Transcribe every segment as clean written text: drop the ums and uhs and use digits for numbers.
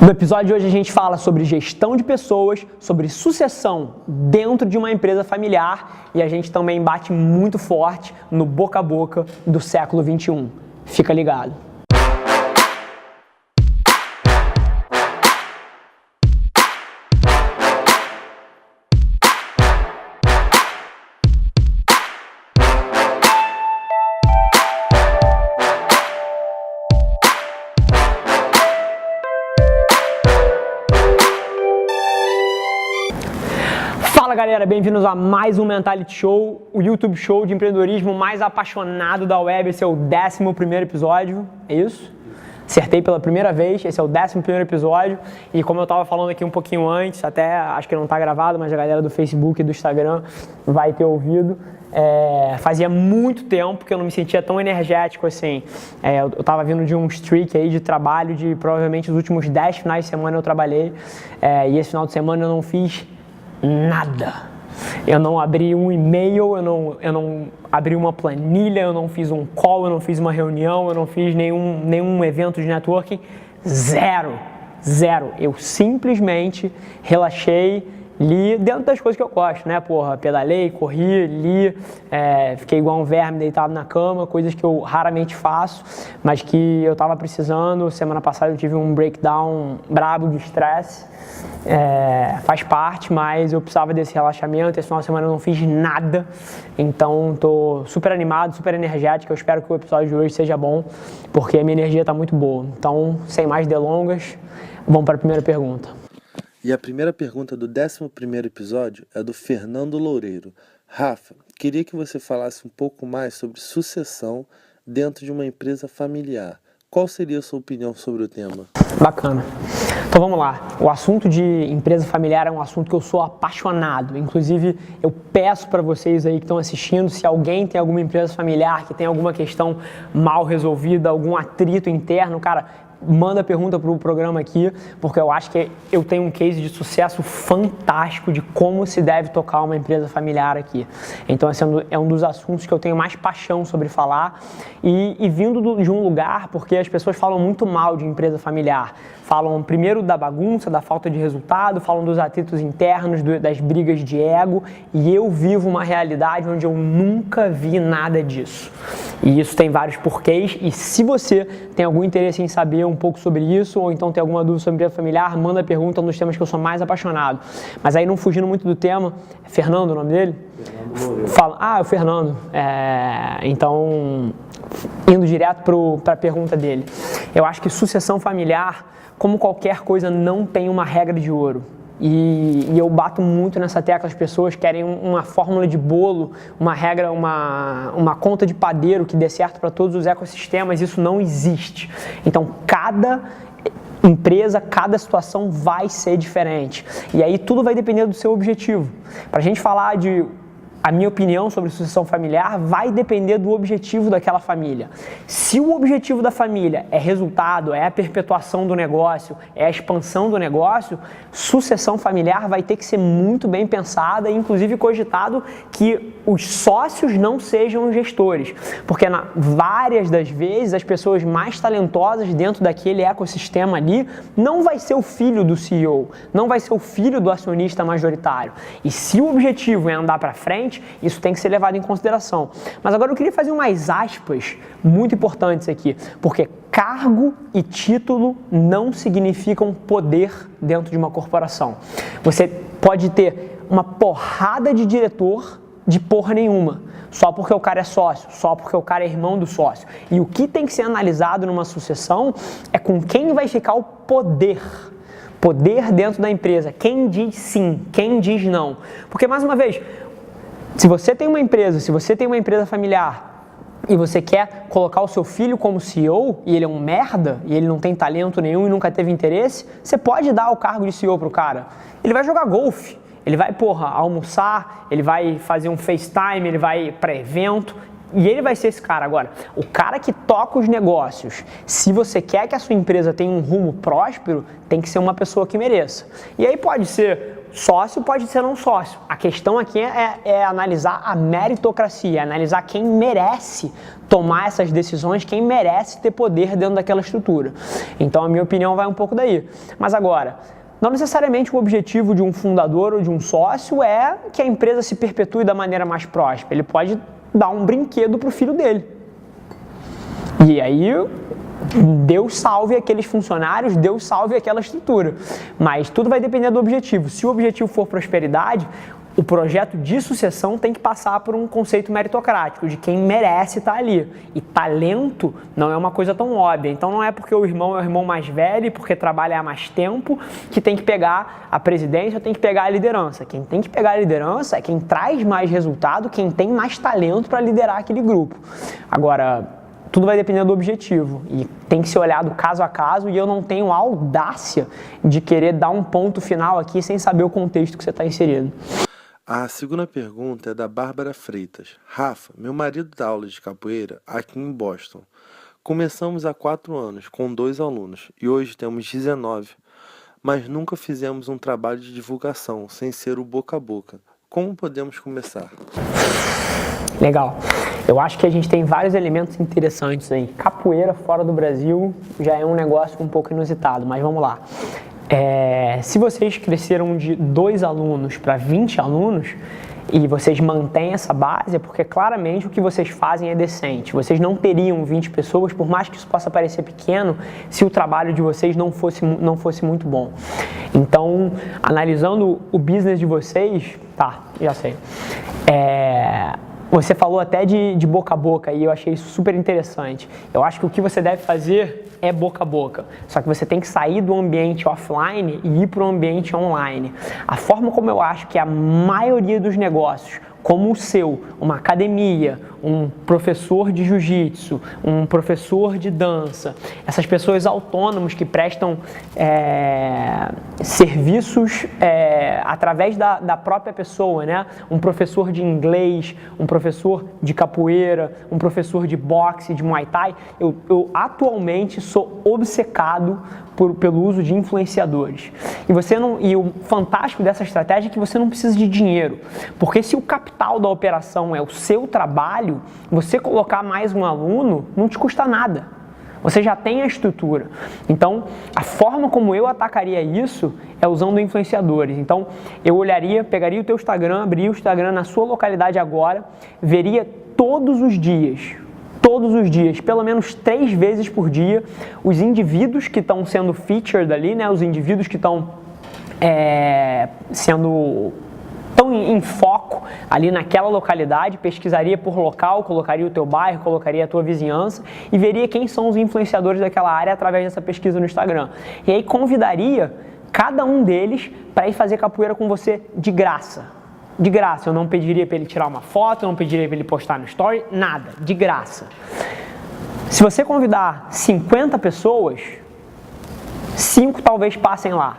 No episódio de hoje a gente fala sobre gestão de pessoas, sobre sucessão dentro de uma empresa familiar e a gente também bate muito forte no boca a boca do século 21. Fica ligado. Fala galera, bem-vindos a mais um Mentality Show, o YouTube show de empreendedorismo mais apaixonado da web. Esse é o 11º episódio, é isso? Acertei pela primeira vez, esse é o 11º episódio e como eu estava falando aqui um pouquinho antes, até acho que não está gravado, mas a galera do Facebook e do Instagram vai ter ouvido. Fazia muito tempo que eu não me sentia tão energético assim. Eu estava vindo de um streak aí de trabalho de provavelmente os últimos 10 finais de semana eu trabalhei e esse final de semana eu não fiz nada. Eu não abri um e-mail, eu não abri uma planilha, eu não fiz um call, eu não fiz uma reunião, eu não fiz nenhum evento de networking. Zero. Eu simplesmente relaxei, li dentro das coisas que eu gosto, né? Pedalei, corri, li, fiquei igual um verme deitado na cama, coisas que eu raramente faço, mas que eu tava precisando. Semana passada eu tive um breakdown brabo de estresse, faz parte, mas eu precisava desse relaxamento. Esse final de semana eu não fiz nada, então tô super animado, super energético. Eu espero que o episódio de hoje seja bom, porque a minha energia tá muito boa. Então, sem mais delongas, vamos para a primeira pergunta. E a primeira pergunta do 11º episódio é do Fernando Loureiro. Rafa, queria que você falasse um pouco mais sobre sucessão dentro de uma empresa familiar. Qual seria a sua opinião sobre o tema? Bacana. Então vamos lá. O assunto de empresa familiar é um assunto que eu sou apaixonado. Inclusive, eu peço para vocês aí que estão assistindo, se alguém tem alguma empresa familiar que tem alguma questão mal resolvida, algum atrito interno, cara, manda a pergunta para o programa aqui, porque eu acho que eu tenho um case de sucesso fantástico de como se deve tocar uma empresa familiar aqui. Então esse é um dos assuntos que eu tenho mais paixão sobre falar e vindo de um lugar, porque as pessoas falam muito mal de empresa familiar. Falam primeiro da bagunça, da falta de resultado, falam dos atritos internos, das brigas de ego, e eu vivo uma realidade onde eu nunca vi nada disso. E isso tem vários porquês, e se você tem algum interesse em saber um pouco sobre isso, ou então tem alguma dúvida sobre empresa familiar, manda a pergunta, um dos temas que eu sou mais apaixonado. Mas aí, não fugindo muito do tema, é Fernando o nome dele? Fala, é o Fernando. Então, indo direto para a pergunta dele. Eu acho que sucessão familiar, como qualquer coisa, não tem uma regra de ouro. E eu bato muito nessa tecla, as pessoas querem uma fórmula de bolo, uma regra, uma conta de padeiro que dê certo para todos os ecossistemas. Isso não existe. Então, cada empresa, cada situação vai ser diferente. E aí tudo vai depender do seu objetivo. Para a gente falar a minha opinião sobre sucessão familiar vai depender do objetivo daquela família. Se o objetivo da família é resultado, é a perpetuação do negócio, é a expansão do negócio, sucessão familiar vai ter que ser muito bem pensada e inclusive cogitado que os sócios não sejam gestores. Porque várias das vezes as pessoas mais talentosas dentro daquele ecossistema ali não vai ser o filho do CEO, não vai ser o filho do acionista majoritário. E se o objetivo é andar para frente, isso tem que ser levado em consideração. Mas agora eu queria fazer umas aspas muito importantes aqui, porque cargo e título não significam poder dentro de uma corporação. Você pode ter uma porrada de diretor de porra nenhuma, só porque o cara é sócio, só porque o cara é irmão do sócio. E o que tem que ser analisado numa sucessão é com quem vai ficar o poder dentro da empresa, quem diz sim, quem diz não. Porque, mais uma vez, se você tem uma empresa familiar e você quer colocar o seu filho como CEO e ele é um merda e ele não tem talento nenhum e nunca teve interesse, você pode dar o cargo de CEO pro cara. Ele vai jogar golfe, ele vai, almoçar, ele vai fazer um FaceTime, ele vai para evento e ele vai ser esse cara. Agora, o cara que toca os negócios, se você quer que a sua empresa tenha um rumo próspero, tem que ser uma pessoa que mereça. E aí pode ser sócio, pode ser não sócio. A questão aqui é analisar a meritocracia, analisar quem merece tomar essas decisões, quem merece ter poder dentro daquela estrutura. Então, a minha opinião vai um pouco daí. Mas agora, não necessariamente o objetivo de um fundador ou de um sócio é que a empresa se perpetue da maneira mais próspera. Ele pode dar um brinquedo para o filho dele. E aí, Deus salve aqueles funcionários, Deus salve aquela estrutura. Mas tudo vai depender do objetivo. Se o objetivo for prosperidade, o projeto de sucessão tem que passar por um conceito meritocrático, de quem merece estar ali. E talento não é uma coisa tão óbvia. Então não é porque o irmão é o irmão mais velho, porque trabalha há mais tempo, que tem que pegar a presidência ou tem que pegar a liderança. Quem tem que pegar a liderança é quem traz mais resultado, quem tem mais talento para liderar aquele grupo. Agora, tudo vai depender do objetivo e tem que ser olhado caso a caso, e eu não tenho a audácia de querer dar um ponto final aqui sem saber o contexto que você está inserido. A segunda pergunta é da Bárbara Freitas. Rafa, meu marido dá aula de capoeira aqui em Boston. Começamos há 4 anos com 2 alunos e hoje temos 19, mas nunca fizemos um trabalho de divulgação sem ser o boca a boca. Como podemos começar? Legal. Eu acho que a gente tem vários elementos interessantes aí. Capoeira fora do Brasil já é um negócio um pouco inusitado, mas vamos lá. Se vocês cresceram de 2 alunos para 20 alunos e vocês mantêm essa base, é porque claramente o que vocês fazem é decente. Vocês não teriam 20 pessoas, por mais que isso possa parecer pequeno, se o trabalho de vocês não fosse muito bom. Então, analisando o business de vocês, tá, já sei. Você falou até de boca a boca e eu achei isso super interessante. Eu acho que o que você deve fazer é boca a boca. Só que você tem que sair do ambiente offline e ir para o ambiente online. A forma como eu acho que a maioria dos negócios, como o seu, uma academia, um professor de jiu-jitsu, um professor de dança, essas pessoas autônomas que prestam serviços através da própria pessoa, né? Um professor de inglês, um professor de capoeira, um professor de boxe, de muay thai. Eu atualmente sou obcecado pelo uso de influenciadores. E o fantástico dessa estratégia é que você não precisa de dinheiro, porque se o capital da operação é o seu trabalho, você colocar mais um aluno não te custa nada. Você já tem a estrutura. Então, a forma como eu atacaria isso é usando influenciadores. Então, eu pegaria o teu Instagram, abriria o Instagram na sua localidade agora, veria todos os dias, pelo menos 3 vezes por dia, os indivíduos que estão sendo featured ali, né? Os indivíduos que estão em foco ali naquela localidade, pesquisaria por local, colocaria o teu bairro, colocaria a tua vizinhança e veria quem são os influenciadores daquela área através dessa pesquisa no Instagram. E aí convidaria cada um deles para ir fazer capoeira com você de graça. De graça, eu não pediria para ele tirar uma foto, eu não pediria para ele postar no story, nada, de graça. Se você convidar 50 pessoas, 5 talvez passem lá.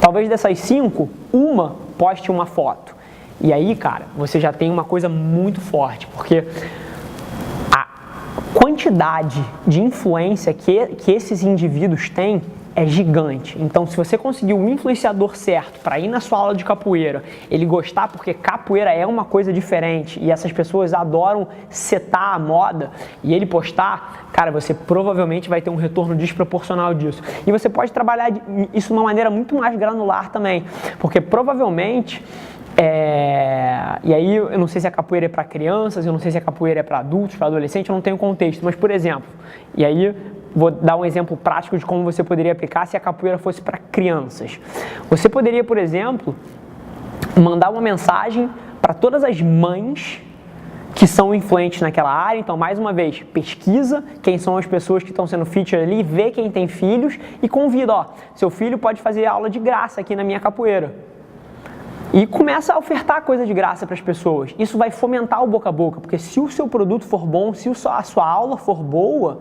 Talvez dessas 5, uma poste uma foto. E aí, cara, você já tem uma coisa muito forte, porque a quantidade de influência que esses indivíduos têm é gigante. Então, se você conseguir um influenciador certo para ir na sua aula de capoeira, ele gostar, porque capoeira é uma coisa diferente e essas pessoas adoram setar a moda, e ele postar, cara, você provavelmente vai ter um retorno desproporcional disso. E você pode trabalhar isso de uma maneira muito mais granular também, porque provavelmente e aí eu não sei se a capoeira é para crianças, eu não sei se a capoeira é para adultos, para adolescentes, eu não tenho contexto, mas por exemplo, e aí vou dar um exemplo prático de como você poderia aplicar se a capoeira fosse para crianças. Você poderia, por exemplo, mandar uma mensagem para todas as mães que são influentes naquela área. Então, mais uma vez, pesquisa quem são as pessoas que estão sendo featured ali, vê quem tem filhos e convida, seu filho pode fazer aula de graça aqui na minha capoeira. E começa a ofertar coisa de graça para as pessoas. Isso vai fomentar o boca a boca, porque se o seu produto for bom, se a sua aula for boa,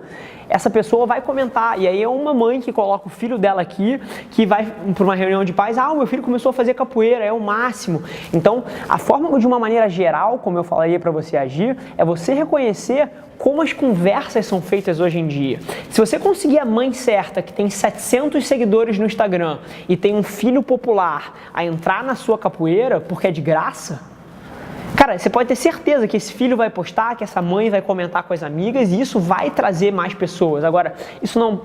essa pessoa vai comentar. E aí é uma mãe que coloca o filho dela aqui, que vai para uma reunião de pais, o meu filho começou a fazer capoeira, é o máximo. Então, a forma de uma maneira geral, como eu falaria para você agir, é você reconhecer como as conversas são feitas hoje em dia. Se você conseguir a mãe certa, que tem 700 seguidores no Instagram e tem um filho popular a entrar na sua capoeira porque é de graça, cara, você pode ter certeza que esse filho vai postar, que essa mãe vai comentar com as amigas e isso vai trazer mais pessoas. Agora, isso não,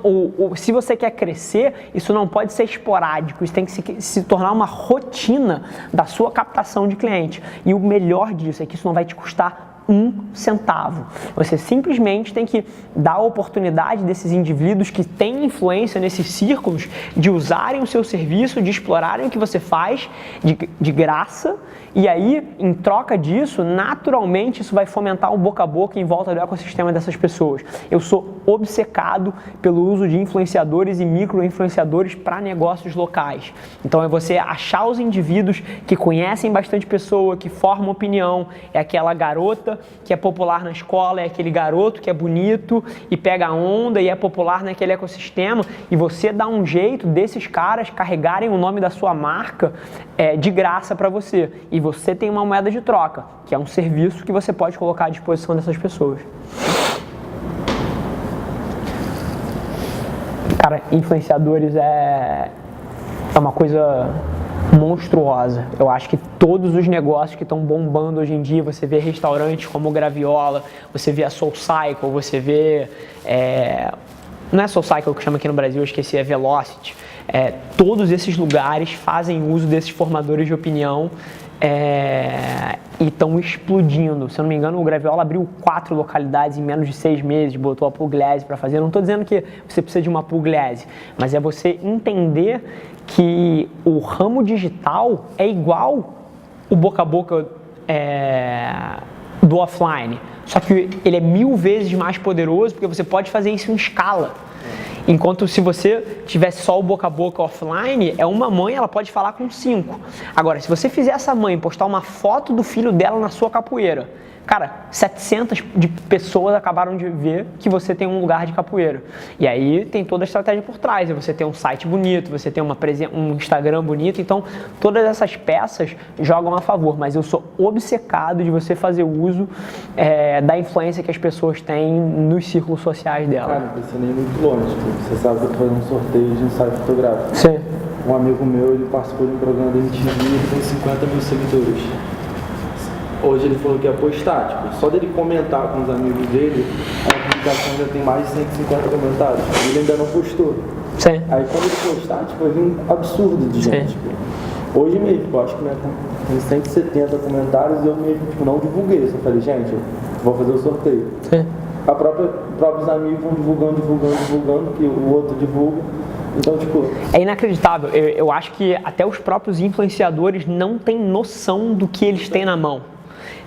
se você quer crescer, isso não pode ser esporádico, isso tem que se tornar uma rotina da sua captação de cliente. E o melhor disso é que isso não vai te custar um centavo. Você simplesmente tem que dar a oportunidade desses indivíduos que têm influência nesses círculos de usarem o seu serviço, de explorarem o que você faz de graça, e aí, em troca disso, naturalmente isso vai fomentar um boca a boca em volta do ecossistema dessas pessoas. Eu sou obcecado pelo uso de influenciadores e micro-influenciadores para negócios locais. Então é você achar os indivíduos que conhecem bastante pessoa, que formam opinião, é aquela garota que é popular na escola, é aquele garoto que é bonito e pega a onda e é popular naquele ecossistema, e você dá um jeito desses caras carregarem o nome da sua marca de graça para você, e você tem uma moeda de troca, que é um serviço que você pode colocar à disposição dessas pessoas. Cara, influenciadores é uma coisa monstruosa. Eu acho que todos os negócios que estão bombando hoje em dia, você vê restaurantes como o Graviola, você vê a SoulCycle, você vê... não é SoulCycle que chama aqui no Brasil, eu esqueci, é Velocity. Todos esses lugares fazem uso desses formadores de opinião e estão explodindo. Se eu não me engano, o Graviola abriu 4 localidades em menos de 6 meses, botou a Pugliese para fazer. Não estou dizendo que você precisa de uma Pugliese, mas é você entender que o ramo digital é igual o boca a boca do offline, só que ele é 1000 vezes mais poderoso porque você pode fazer isso em escala. Enquanto se você tivesse só o boca a boca offline, uma mãe, ela pode falar com 5. Agora, se você fizer essa mãe postar uma foto do filho dela na sua capoeira, cara, 700 de pessoas acabaram de ver que você tem um lugar de capoeira. E aí tem toda a estratégia por trás. Você tem um site bonito, você tem um Instagram bonito. Então, todas essas peças jogam a favor. Mas eu sou obcecado de você fazer uso da influência que as pessoas têm nos círculos sociais dela. Cara, não precisa nem muito longe. Você sabe que eu tô fazendo um sorteio de um site fotográfico. Sim. Um amigo meu, ele participou de um programa da MTV e ele tem 50 mil seguidores. Hoje ele falou que ia postar, tipo, só dele comentar com os amigos dele, a publicação já tem mais de 150 comentários. Ele ainda não postou. Sim. Aí quando ele postar, tipo, vai vir um absurdo de gente. Tipo, hoje mesmo, eu acho que tem 170 comentários e eu mesmo não divulguei. Eu só falei, gente, eu vou fazer o sorteio. Sim. Próprios amigos vão divulgando, que o outro divulga. Então, tipo... É inacreditável. Eu acho que até os próprios influenciadores não têm noção do que eles têm na mão.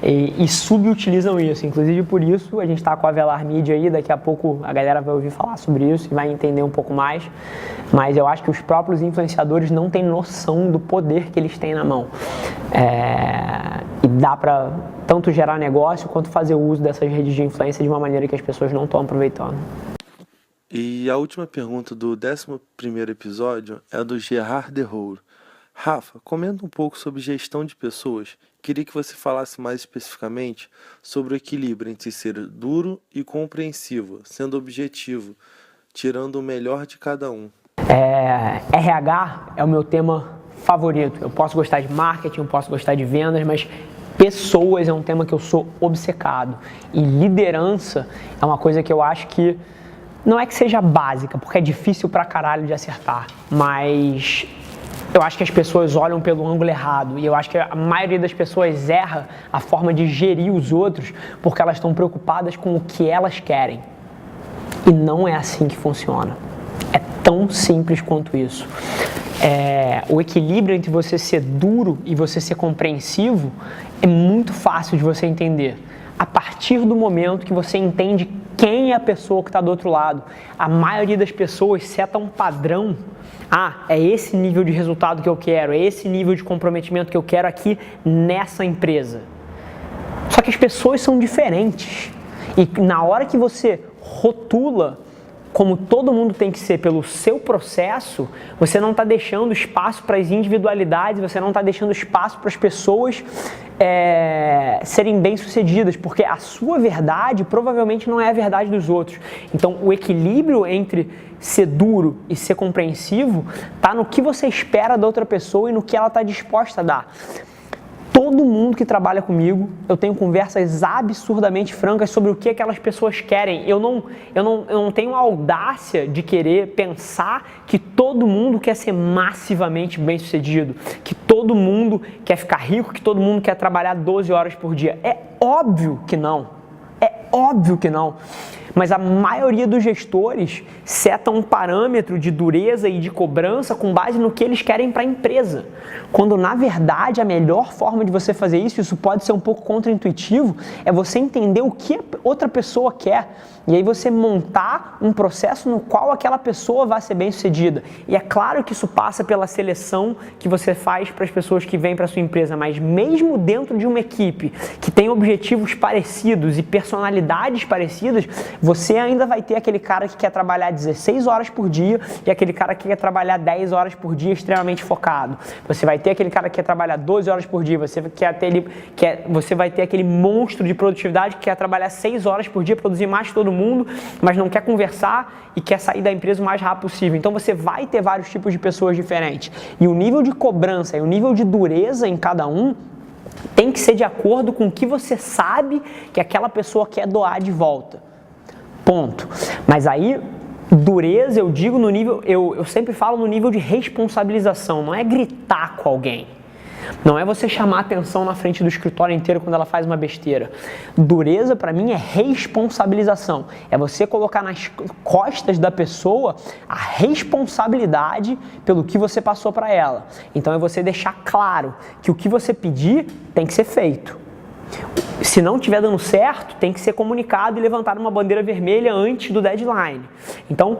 E subutilizam isso. Inclusive por isso a gente está com a Velar Media aí, daqui a pouco a galera vai ouvir falar sobre isso e vai entender um pouco mais, mas eu acho que os próprios influenciadores não têm noção do poder que eles têm na mão. E dá para tanto gerar negócio quanto fazer uso dessas redes de influência de uma maneira que as pessoas não estão aproveitando. E a última pergunta do 11º episódio é do Gerard Derrour. Rafa, comenta um pouco sobre gestão de pessoas. Queria que você falasse mais especificamente sobre o equilíbrio entre ser duro e compreensivo, sendo objetivo, tirando o melhor de cada um. RH é o meu tema favorito. Eu posso gostar de marketing, eu posso gostar de vendas, mas pessoas é um tema que eu sou obcecado. E liderança é uma coisa que eu acho que não é que seja básica, porque é difícil pra caralho de acertar, mas eu acho que as pessoas olham pelo ângulo errado e eu acho que a maioria das pessoas erra a forma de gerir os outros porque elas estão preocupadas com o que elas querem. E não é assim que funciona. É tão simples quanto isso. O equilíbrio entre você ser duro e você ser compreensivo é muito fácil de você entender. A partir do momento que você entende quem é a pessoa que está do outro lado. A maioria das pessoas seta um padrão. É esse nível de resultado que eu quero, é esse nível de comprometimento que eu quero aqui nessa empresa. Só que as pessoas são diferentes. E na hora que você rotula como todo mundo tem que ser pelo seu processo, você não está deixando espaço para as individualidades, você não está deixando espaço para as pessoas serem bem-sucedidas, porque a sua verdade provavelmente não é a verdade dos outros. Então, o equilíbrio entre ser duro e ser compreensivo está no que você espera da outra pessoa e no que ela está disposta a dar. Todo mundo que trabalha comigo, eu tenho conversas absurdamente francas sobre o que aquelas pessoas querem. Eu não tenho a audácia de querer pensar que todo mundo quer ser massivamente bem-sucedido, que todo mundo quer ficar rico, que todo mundo quer trabalhar 12 horas por dia. É óbvio que não. É óbvio que não. Mas a maioria dos gestores setam um parâmetro de dureza e de cobrança com base no que eles querem para a empresa. Quando, na verdade, a melhor forma de você fazer isso pode ser um pouco contraintuitivo, é você entender o que outra pessoa quer. E aí você montar um processo no qual aquela pessoa vai ser bem-sucedida. E é claro que isso passa pela seleção que você faz para as pessoas que vêm para a sua empresa, mas mesmo dentro de uma equipe que tem objetivos parecidos e personalidades parecidas, você ainda vai ter aquele cara que quer trabalhar 16 horas por dia e aquele cara que quer trabalhar 10 horas por dia extremamente focado. Você vai ter aquele cara que quer trabalhar 12 horas por dia, você vai ter aquele monstro de produtividade que quer trabalhar 6 horas por dia, produzir mais que todo mundo, mas não quer conversar e quer sair da empresa o mais rápido possível. Então você vai ter vários tipos de pessoas diferentes. E o nível de cobrança e o nível de dureza em cada um tem que ser de acordo com o que você sabe que aquela pessoa quer doar de volta. Ponto. Mas aí, dureza eu digo no nível, eu sempre falo no nível de responsabilização, não é gritar com alguém. Não é você chamar a atenção na frente do escritório inteiro quando ela faz uma besteira. Dureza, para mim, é responsabilização. É você colocar nas costas da pessoa a responsabilidade pelo que você passou para ela. Então, é você deixar claro que o que você pedir tem que ser feito. Se não estiver dando certo, tem que ser comunicado e levantar uma bandeira vermelha antes do deadline. Então,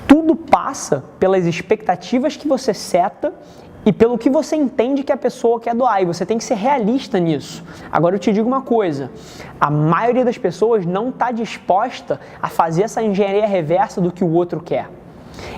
tudo passa pelas expectativas que você seta e pelo que você entende que a pessoa quer doar, e você tem que ser realista nisso. Agora eu te digo uma coisa, a maioria das pessoas não está disposta a fazer essa engenharia reversa do que o outro quer.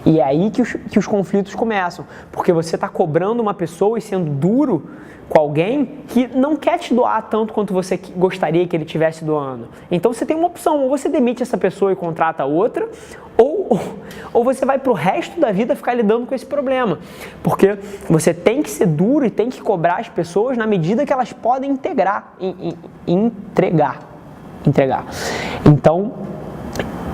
E é aí que os conflitos começam, porque você está cobrando uma pessoa e sendo duro com alguém que não quer te doar tanto quanto você gostaria que ele estivesse doando. Então você tem uma opção, ou você demite essa pessoa e contrata outra, ou você vai pro resto da vida ficar lidando com esse problema. Porque você tem que ser duro e tem que cobrar as pessoas na medida que elas podem entregar. Então,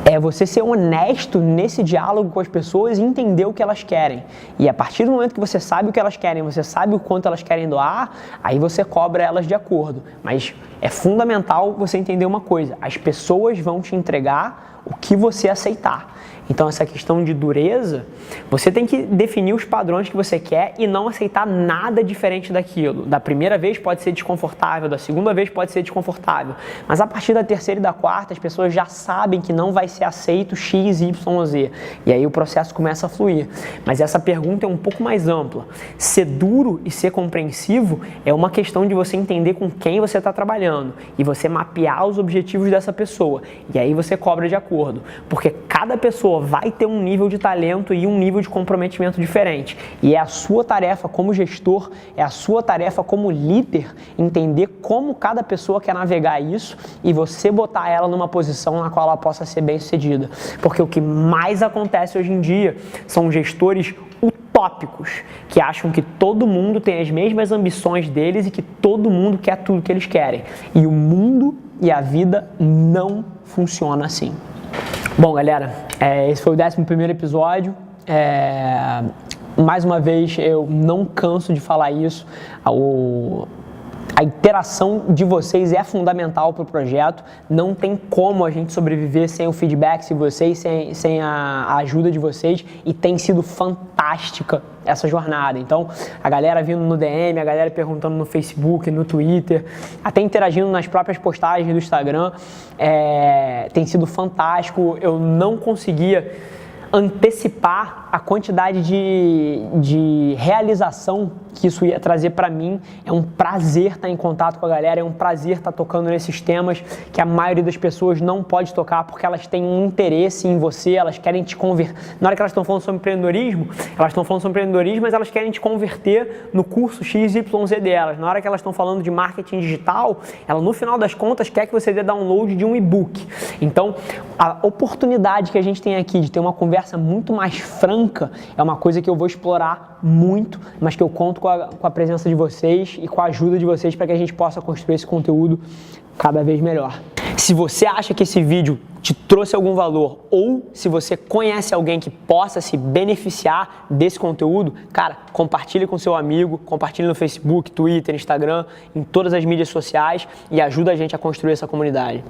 é você ser honesto nesse diálogo com as pessoas e entender o que elas querem. E a partir do momento que você sabe o que elas querem, você sabe o quanto elas querem doar, aí você cobra elas de acordo. Mas é fundamental você entender uma coisa, as pessoas vão te entregar o que você aceitar. Então essa questão de dureza, você tem que definir os padrões que você quer e não aceitar nada diferente daquilo. Da primeira vez pode ser desconfortável, da segunda vez pode ser desconfortável, mas a partir da terceira e da quarta as pessoas já sabem que não vai ser aceito X, Y, Z. E aí o processo começa a fluir. Mas essa pergunta é um pouco mais ampla. Ser duro e ser compreensivo é uma questão de você entender com quem você está trabalhando e você mapear os objetivos dessa pessoa. E aí você cobra de acordo, porque cada pessoa vai ter um nível de talento e um nível de comprometimento diferente. E é a sua tarefa como gestor, é a sua tarefa como líder entender como cada pessoa quer navegar isso e você botar ela numa posição na qual ela possa ser bem-sucedida. Porque o que mais acontece hoje em dia são gestores utópicos, que acham que todo mundo tem as mesmas ambições deles e que todo mundo quer tudo que eles querem. E o mundo e a vida não funciona assim. Bom, galera, esse foi o 11º episódio. Mais uma vez, eu não canso de falar isso. A interação de vocês é fundamental para o projeto. Não tem como a gente sobreviver sem o feedback de vocês, sem a ajuda de vocês. E tem sido fantástica essa jornada. Então, a galera vindo no DM, a galera perguntando no Facebook, no Twitter, até interagindo nas próprias postagens do Instagram, tem sido fantástico. Eu não conseguia antecipar a quantidade de realização que isso ia trazer para mim. É um prazer estar em contato com a galera, é um prazer estar tocando nesses temas que a maioria das pessoas não pode tocar porque elas têm um interesse em você, elas querem te converter. Na hora que elas estão falando sobre empreendedorismo, mas elas querem te converter no curso XYZ delas. Na hora que elas estão falando de marketing digital, ela no final das contas quer que você dê download de um e-book. Então, a oportunidade que a gente tem aqui de ter uma conversa muito mais franca é uma coisa que eu vou explorar muito, mas que eu conto com a presença de vocês e com a ajuda de vocês para que a gente possa construir esse conteúdo cada vez melhor. Se você acha que esse vídeo te trouxe algum valor ou se você conhece alguém que possa se beneficiar desse conteúdo, cara, compartilhe com seu amigo, compartilhe no Facebook, Twitter, Instagram, em todas as mídias sociais e ajuda a gente a construir essa comunidade.